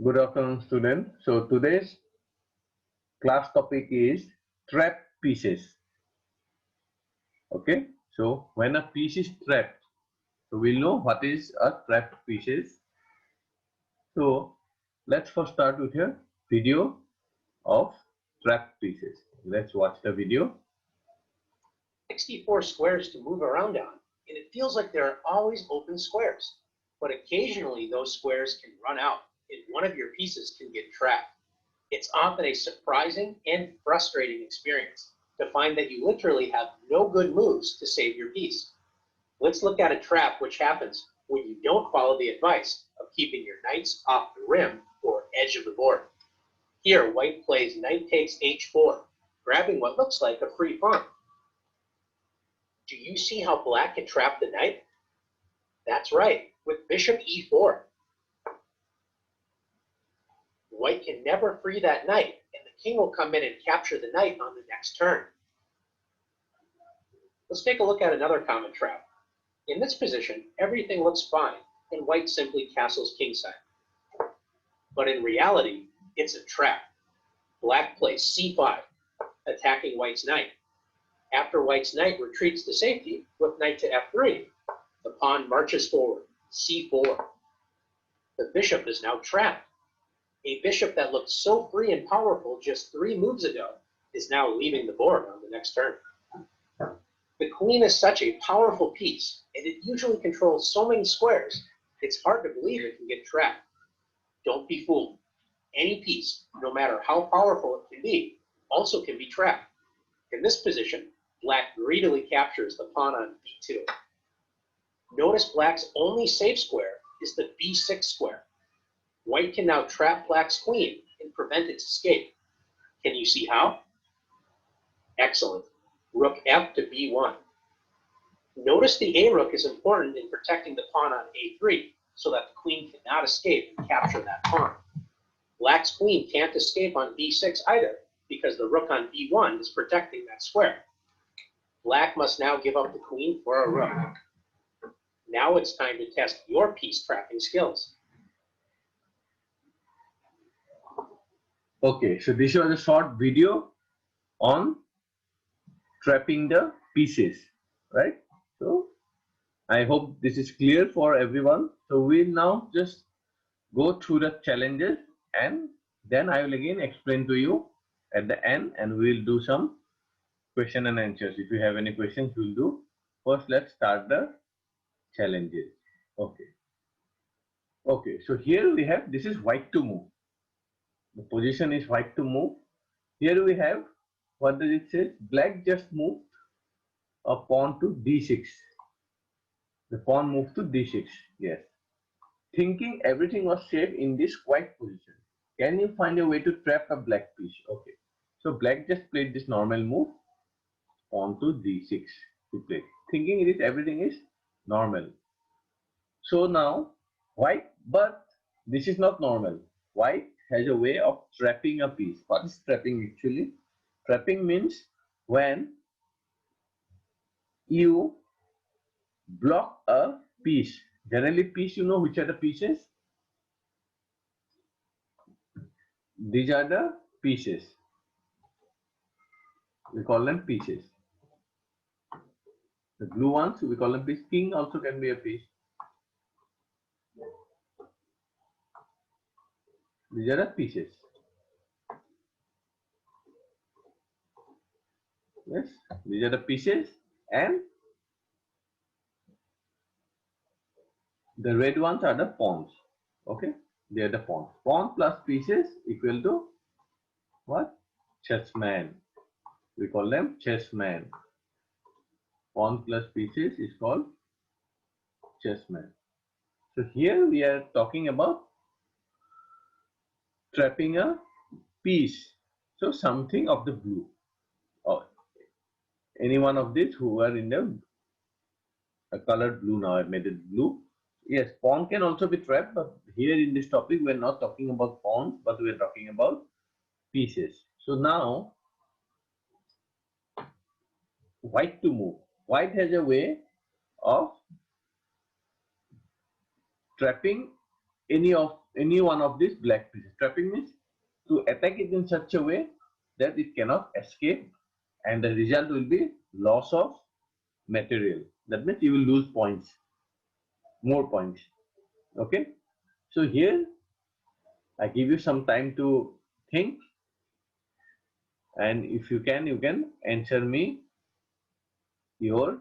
Good afternoon, students. So today's class topic is trap pieces. Okay. So when a piece is trapped, so we'll know what is a trapped pieces. So let's first start with a video of trapped pieces. Let's watch the video. 64 squares to move around on, and it feels like there are always open squares. But occasionally those squares can run out, and one of your pieces can get trapped. It's often a surprising and frustrating experience to find that you literally have no good moves to save your piece. Let's look at a trap which happens when you don't follow the advice of keeping your knights off the rim or edge of the board. Here, white plays knight takes h4, grabbing what looks like a free pawn. Do you see how black can trap the knight? That's right, with bishop e4. White can never free that knight, and the king will come in and capture the knight on the next turn. Let's take a look at another common trap. In this position, everything looks fine, and white simply castles kingside. But in reality, it's a trap. Black plays c5, attacking white's knight. After white's knight retreats to safety with knight to f3, the pawn marches forward, c4. The bishop is now trapped. A bishop that looked so free and powerful just 3 moves ago is now leaving the board on the next turn. The queen is such a powerful piece, and it usually controls so many squares, it's hard to believe it can get trapped. Don't be fooled. Any piece, no matter how powerful it can be, also can be trapped. In this position, black greedily captures the pawn on b2. Notice black's only safe square is the b6 square. White can now trap black's queen and prevent its escape. Can you see how? Excellent. Rook f to b1. Notice the a rook is important in protecting the pawn on a3 so that the queen cannot escape and capture that pawn. Black's queen can't escape on b6 either because the rook on b1 is protecting that square. Black must now give up the queen for a rook. Now it's time to test your piece trapping skills. Okay. So this was a short video on trapping the pieces, right? So I hope this is clear for everyone. So we'll now just go through the challenges and then I will again explain to you at the end and we'll do some question and answers. If you have any questions, we'll do. First, let's start the challenges. Okay. Okay. So here we have, this is white to move. The position is white to move. Here we have, what does it say? Black just moved a pawn to d6. The pawn moved to d6. Yes. Thinking everything was safe in this white position. Can you find a way to trap a black piece? Okay. So black just played this normal move, pawn to d6. He played, thinking it is everything is normal. So now white, but this is not normal. White has a way of trapping a piece. What is trapping actually? Trapping means when you block a piece. Generally piece, you know which are the pieces? These are the pieces. We call them pieces. The blue ones, we call them piece. King also can be a piece. These are the pieces. Yes, these are the pieces, and the red ones are the pawns. Okay, they are the pawns. Pawn plus pieces equal to what? Chessman. We call them chessman. Pawn plus pieces is called chessman. So here we are talking about trapping a piece. So something of the blue, or any one of these who are in the colored blue. Now I made it blue. Yes, pawn can also be trapped, but here in this topic we're not talking about pawns, but we're talking about pieces. So now white to move. White has a way of trapping any one of these black pieces. Trapping means to attack it in such a way that it cannot escape, and the result will be loss of material. That means you will lose points, more points. Okay. So here I give you some time to think, and if you can answer me your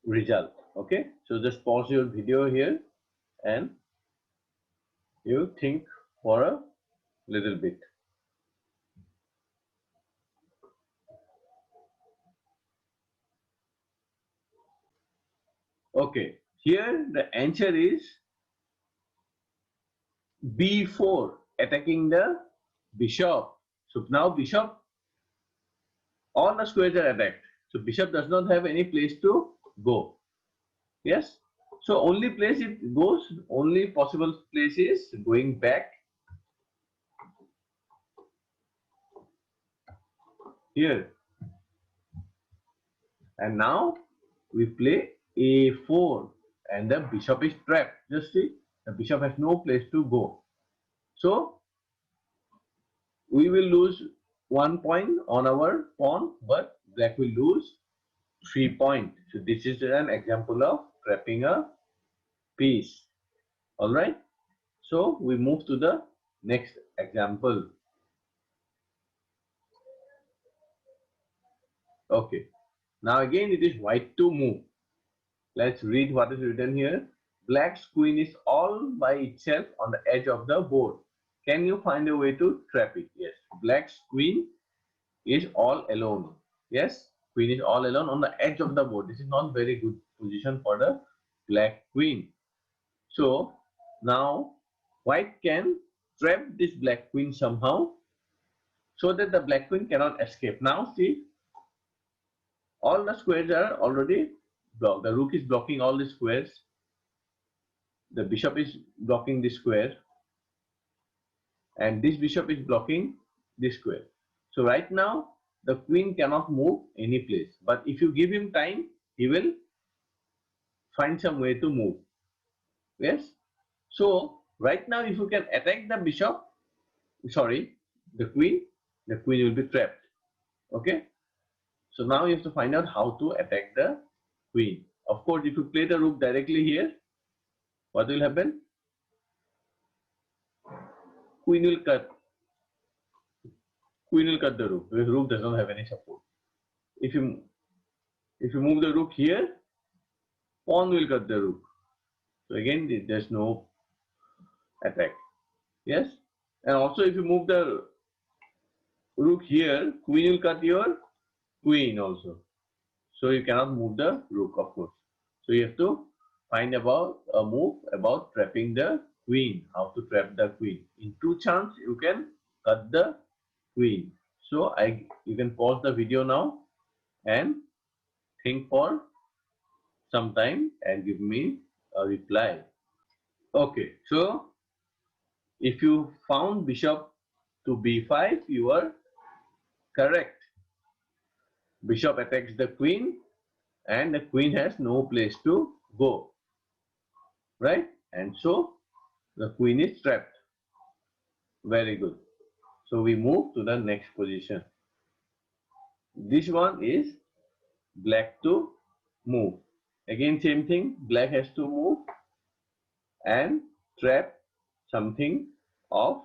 result. Okay. So just pause your video here and you think for a little bit. Okay. Here the answer is B4, attacking the bishop. So now bishop, all the squares are attacked. So bishop does not have any place to go. Yes. So only place it goes, only possible place is going back here. And now we play A4 and the bishop is trapped. Just see, the bishop has no place to go. So we will lose 1 point on our pawn, but black will lose 3 points. So this is an example of trapping a piece. All right. So we move to the next example. Okay. Now again it is white to move. Let's read what is written here. Black's queen is all by itself on the edge of the board. Can you find a way to trap it? Yes. Black's queen is all alone. Yes. Queen is all alone on the edge of the board. This is not very good position for the black queen. So now white can trap this black queen somehow so that the black queen cannot escape. Now see, all the squares are already blocked. The rook is blocking all the squares. The bishop is blocking the square. And this bishop is blocking this square. So right now, the queen cannot move any place. But if you give him time, he will find some way to move. Yes. So right now, if you can attack the bishop, sorry, the queen will be trapped. Okay. So now you have to find out how to attack the queen. Of course, if you play the rook directly here, what will happen? Queen will cut. Queen will cut the rook because rook does not have any support. If you move the rook here, pawn will cut the rook. So again, there's no attack. Yes, and also if you move the rook here, queen will cut your queen also. So you cannot move the rook, of course. So you have to find about a move about trapping the queen. How to trap the queen? In two chance, you can cut the queen. So you can pause the video now and think for some time and give me a reply. Okay, so if you found bishop to b5, you are correct. Bishop attacks the queen and the queen has no place to go, right? And so the queen is trapped. Very good. So we move to the next position. This one is black to move. Again, same thing. Black has to move and trap something of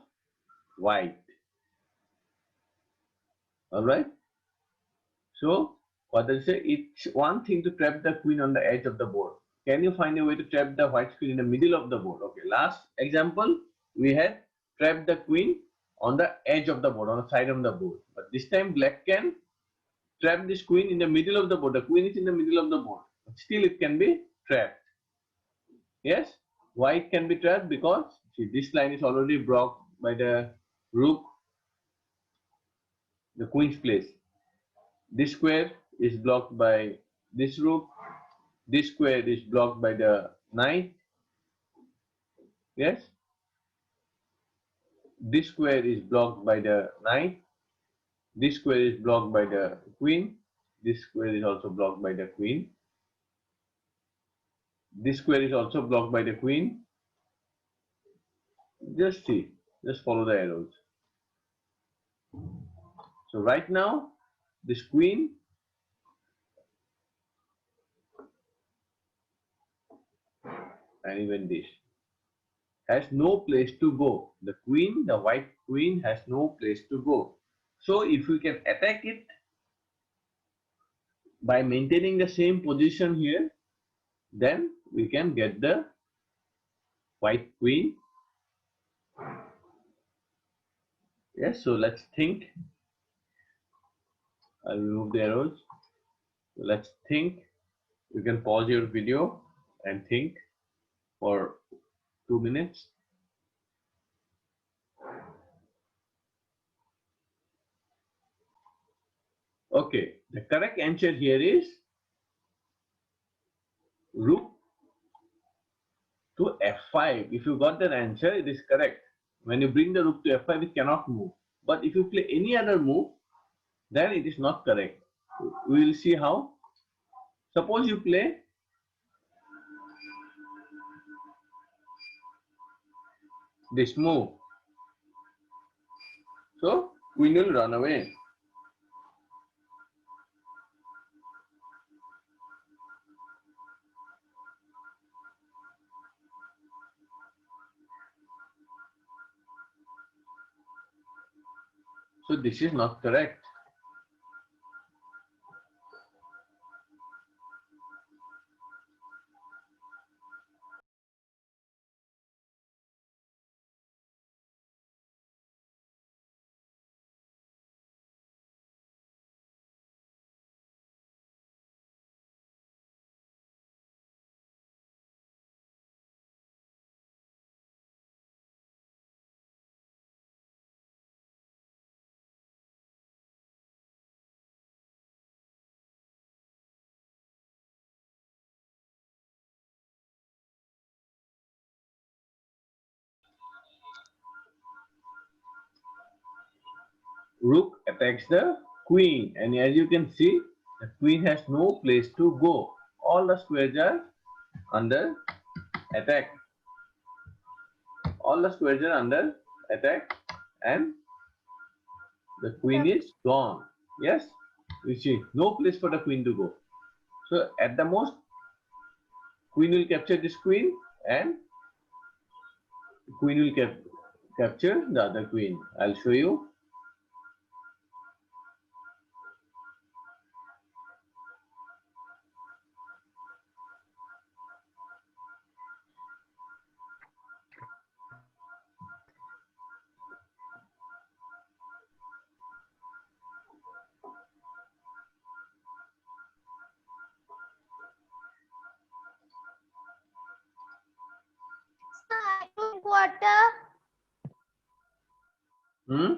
white. All right. So what does it say? It's one thing to trap the queen on the edge of the board. Can you find a way to trap the white queen in the middle of the board? Okay. Last example, we had trapped the queen on the edge of the board, on the side of the board. But this time black can trap this queen in the middle of the board. The queen is in the middle of the board. But still it can be trapped. Yes, white can be trapped because see, this line is already blocked by the rook, the queen's place. This square is blocked by this rook. This square is blocked by the knight. Yes. This square is blocked by the knight. This square is blocked by the queen. This square is also blocked by the queen. This square is also blocked by the queen. Just see, just follow the arrows. So right now, this queen and even this has no place to go. The queen, the white queen has no place to go. So if we can attack it by maintaining the same position here, then we can get the white queen. Yes, so let's think. I'll remove the arrows. So let's think. You can pause your video and think for 2 minutes. Okay, the correct answer here is rook to f5. If you got that answer, it is correct. When you bring the rook to f5, it cannot move. But if you play any other move, then it is not correct. We will see how. Suppose you play this move. So queen will run away. So this is not correct. Rook attacks the queen, and as you can see, the queen has no place to go. All the squares are under attack. All the squares are under attack, and the queen is gone. Yes, you see, no place for the queen to go. So at the most, queen will capture this queen, and queen will capture the other queen. I'll show you. I drink water. Hmm?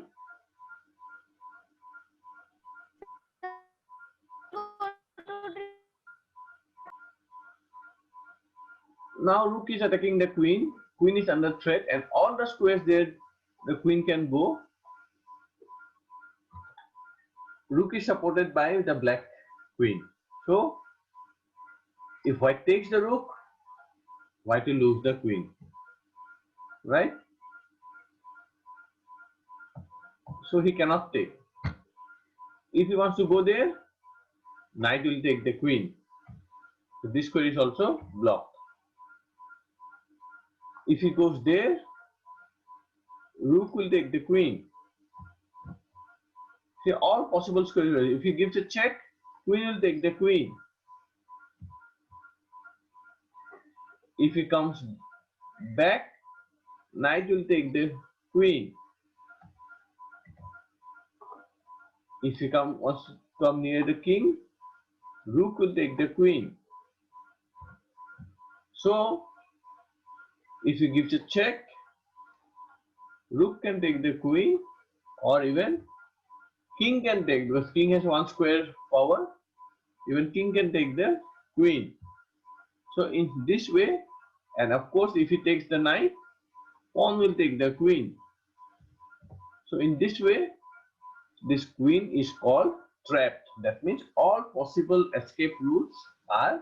Now rook is attacking the queen. Queen is under threat, and all the squares there the queen can go. Rook is supported by the black queen. So if white takes the rook, white will lose the queen. Right? So he cannot take. If he wants to go there, knight will take the queen. So this square is also blocked. If he goes there, rook will take the queen. See, all possible squares. If he gives a check, queen will take the queen. If he comes back, knight will take the queen. If he wants to come near the king, rook will take the queen. So if he gives a check, rook can take the queen, or even king can take, because king has one square power. Even king can take the queen. So in this way, and of course if he takes the knight, pawn will take the queen. So in this way, this queen is called trapped. That means all possible escape routes are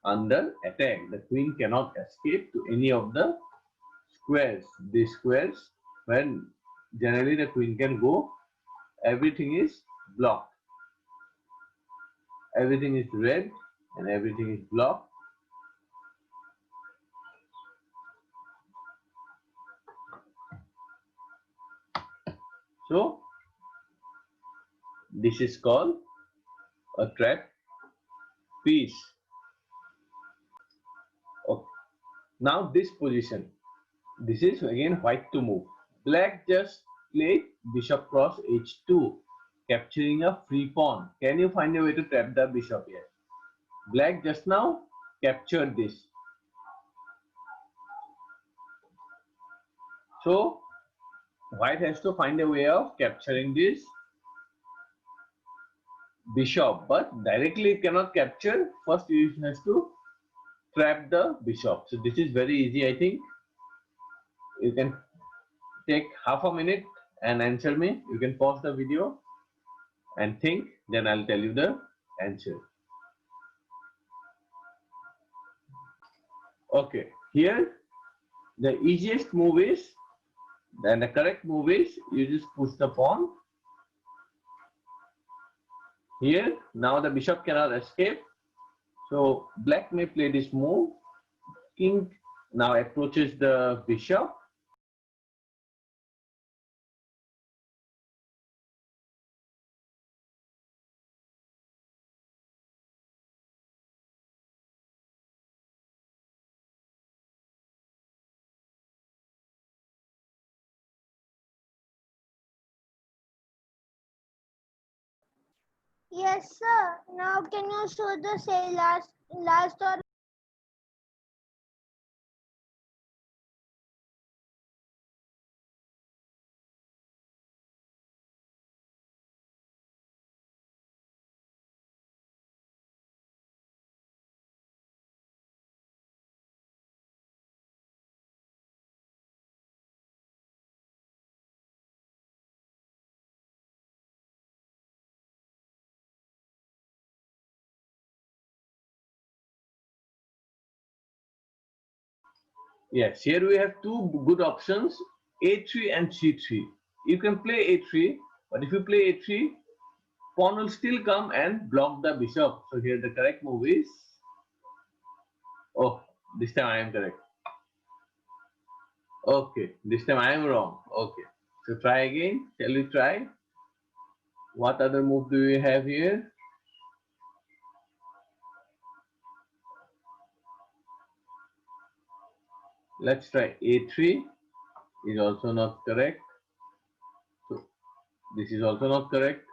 under attack. The queen cannot escape to any of the squares. These squares, when generally the queen can go, everything is blocked. Everything is red and everything is blocked. So this is called a trap piece. Okay. Now this position. This is again white to move. Black just played bishop cross h2, capturing a free pawn. Can you find a way to trap the bishop here? Black just now captured this. So white has to find a way of capturing this bishop, but directly it cannot capture. First it has to trap the bishop. So this is very easy, I think. You can take half a minute and answer me. You can pause the video and think, then I'll tell you the answer. Okay, here the easiest move is, then the correct move is, you just push the pawn here. Now the bishop cannot escape, so black may play this move. King now approaches the bishop. Yes, sir. Now can you show the say last or Yes, here we have two good options, a3 and c3. You can play a3, but if you play a3, pawn will still come and block the bishop. So here the correct move is, oh, this time I am correct. Okay, this time I am wrong. Okay, so try again. Shall we try? What other move do we have here? Let's try a3. Is also not correct. So this is also not correct.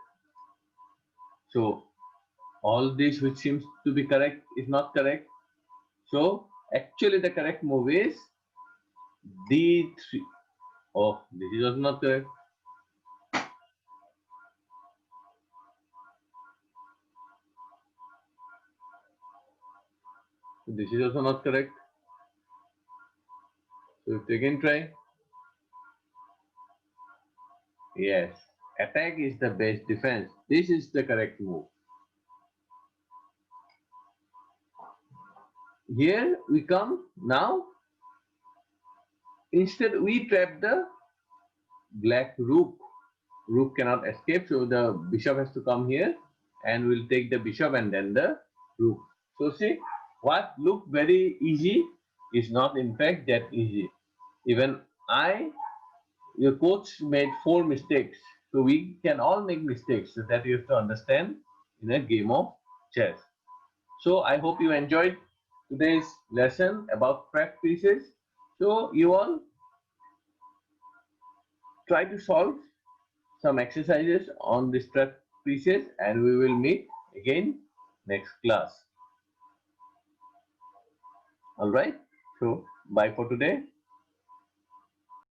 So all this which seems to be correct is not correct. So actually the correct move is d3. Oh, this is also not correct. So this is also not correct. So if you again try. Yes, attack is the best defense. This is the correct move. Here we come now. Instead we trap the black rook. Rook cannot escape, so the bishop has to come here, and we'll take the bishop and then the rook. So see, what looked very easy is not in fact that easy. Even your coach made 4 mistakes. So we can all make mistakes, so that you have to understand in a game of chess. So I hope you enjoyed today's lesson about trap pieces. So you all try to solve some exercises on these trap pieces, and we will meet again next class. All right. So bye for today.